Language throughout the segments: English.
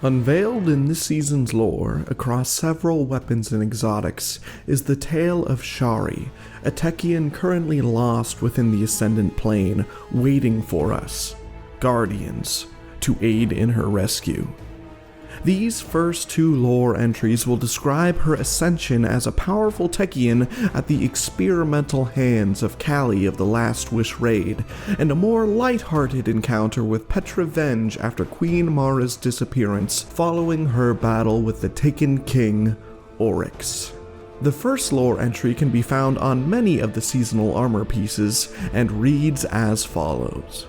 Unveiled in this season's lore, across several weapons and exotics, is the tale of Sjari, a Techeun currently lost within the Ascendant Plane, waiting for us, Guardians, to aid in her rescue. These first two lore entries will describe her ascension as a powerful Techeun at the experimental hands of Kalli of the Last Wish raid, and a more light-hearted encounter with Petra Venj after Queen Mara's disappearance following her battle with the Taken King, Oryx. The first lore entry can be found on many of the seasonal armor pieces and reads as follows.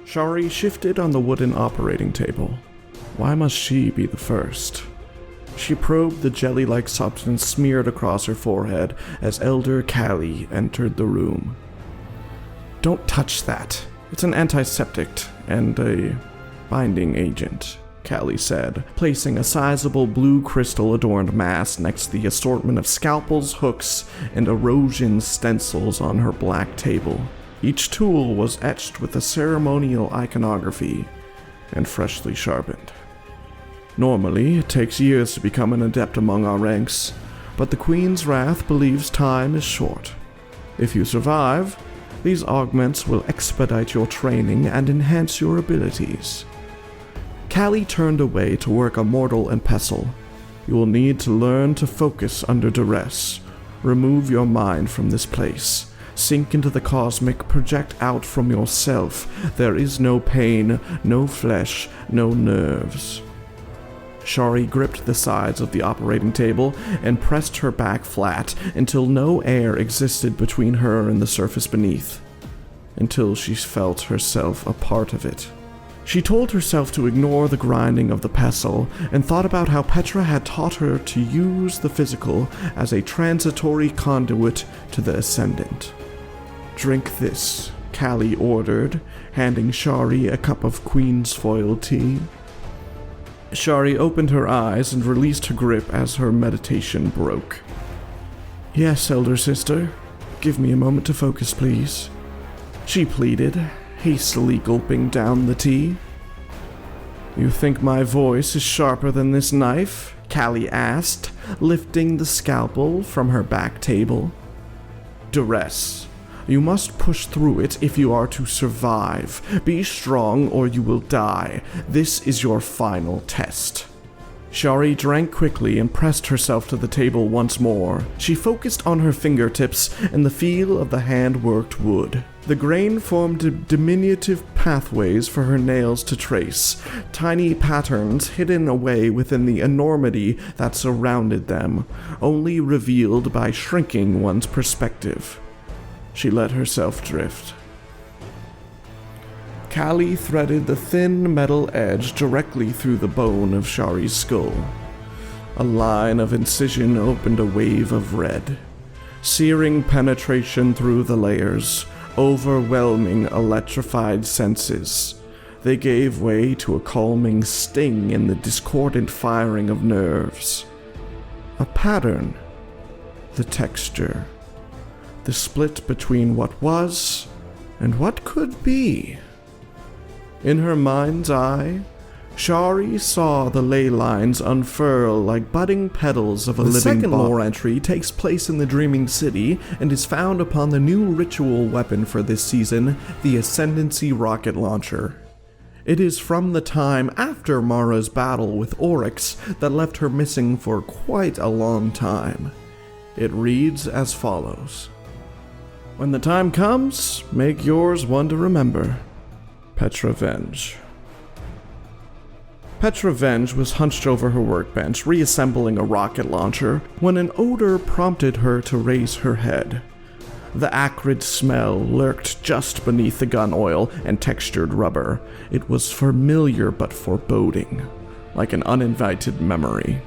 Sjari shifted on the wooden operating table. Why must she be the first? She probed the jelly-like substance smeared across her forehead as Elder Kalli entered the room. Don't touch that. It's an antiseptic and a binding agent, Kalli said, placing a sizable blue crystal-adorned mass next to the assortment of scalpels, hooks, and erosion stencils on her black table. Each tool was etched with a ceremonial iconography and freshly sharpened. Normally, it takes years to become an adept among our ranks, but the Queen's Wrath believes time is short. If you survive, these augments will expedite your training and enhance your abilities. Kalli turned away to work a mortal and pestle. You will need to learn to focus under duress. Remove your mind from this place. Sink into the cosmic, project out from yourself. There is no pain, no flesh, no nerves. Sjari gripped the sides of the operating table and pressed her back flat until no air existed between her and the surface beneath. Until she felt herself a part of it. She told herself to ignore the grinding of the pestle and thought about how Petra had taught her to use the physical as a transitory conduit to the Ascendant. Drink this, Kalli ordered, handing Sjari a cup of Queen's Foil tea. Sjari opened her eyes and released her grip as her meditation broke. Yes, elder sister, give me a moment to focus, please, she pleaded, hastily gulping down the tea. You think my voice is sharper than this knife? Kalli asked, lifting the scalpel from her back table. Duress. You must push through it if you are to survive. Be strong or you will die. This is your final test. Sjari drank quickly and pressed herself to the table once more. She focused on her fingertips and the feel of the hand-worked wood. The grain formed diminutive pathways for her nails to trace, tiny patterns hidden away within the enormity that surrounded them, only revealed by shrinking one's perspective. She let herself drift. Kalli threaded the thin metal edge directly through the bone of Sjari's skull. A line of incision opened a wave of red, searing penetration through the layers, overwhelming electrified senses. They gave way to a calming sting in the discordant firing of nerves. A pattern. The texture. The split between what was and what could be. In her mind's eye, Sjari saw the ley lines unfurl like budding petals of a living body. The second lore entry takes place in the Dreaming City and is found upon the new ritual weapon for this season, the Ascendancy Rocket Launcher. It is from the time after Mara's battle with Oryx that left her missing for quite a long time. It reads as follows. When the time comes, make yours one to remember. Petra Venj. Petra Venj was hunched over her workbench, reassembling a rocket launcher, when an odor prompted her to raise her head. The acrid smell lurked just beneath the gun oil and textured rubber. It was familiar but foreboding, like an uninvited memory.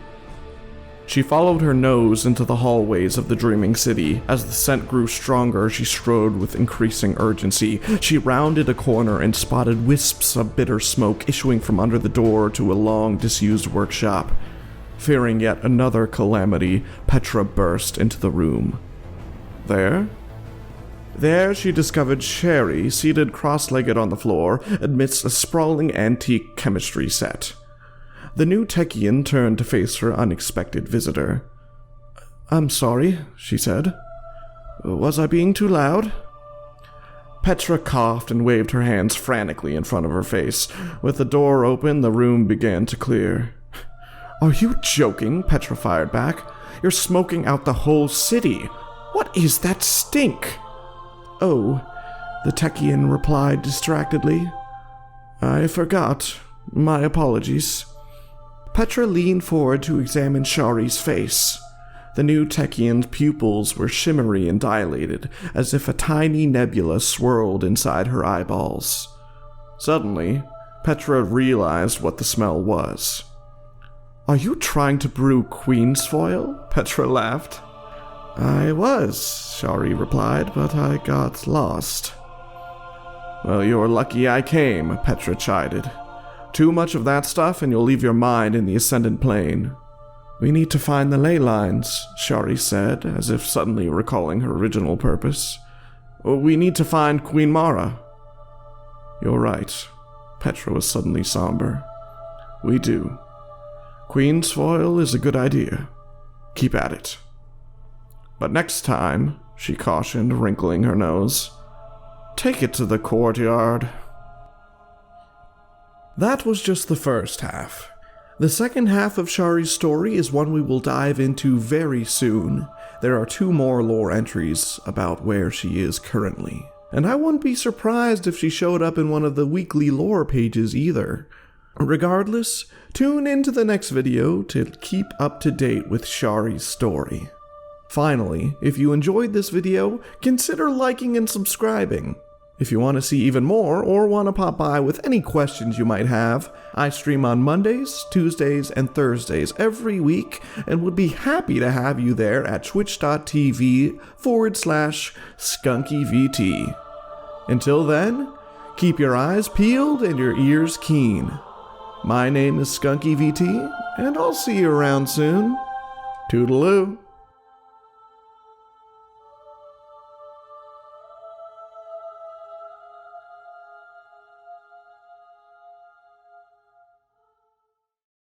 She followed her nose into the hallways of the Dreaming City. As the scent grew stronger, she strode with increasing urgency. She rounded a corner and spotted wisps of bitter smoke issuing from under the door to a long disused workshop. Fearing yet another calamity, Petra burst into the room. There, There she discovered Sjari seated cross-legged on the floor amidst a sprawling antique chemistry set. The new Techeun turned to face her unexpected visitor. "I'm sorry," she said. "Was I being too loud?" Petra coughed and waved her hands frantically in front of her face. With the door open, the room began to clear. "Are you joking?" Petra fired back. "You're smoking out the whole city. What is that stink?" "Oh," the Techeun replied distractedly. "I forgot. My apologies." Petra leaned forward to examine Sjari's face. The new Techeun's pupils were shimmery and dilated, as if a tiny nebula swirled inside her eyeballs. Suddenly, Petra realized what the smell was. "Are you trying to brew queen's foil?" Petra laughed. "I was," Sjari replied, "but I got lost." "Well, you're lucky I came," Petra chided. "Too much of that stuff and you'll leave your mind in the ascendant plane." "We need to find the ley lines," Sjari said, as if suddenly recalling her original purpose. "We need to find Queen Mara." "You're right." Petra was suddenly somber. "We do. Queen's foil is a good idea. Keep at it. But next time," she cautioned, wrinkling her nose, "take it to the courtyard." That was just the first half. The second half of Sjari's story is one we will dive into very soon. There are 2 more lore entries about where she is currently. And I wouldn't be surprised if she showed up in one of the weekly lore pages either. Regardless, tune into the next video to keep up to date with Sjari's story. Finally, if you enjoyed this video, consider liking and subscribing. If you want to see even more or want to pop by with any questions you might have, I stream on Mondays, Tuesdays, and Thursdays every week and would be happy to have you there at twitch.tv/SkunkyVT. Until then, keep your eyes peeled and your ears keen. My name is SkunkyVT, and I'll see you around soon. Toodaloo.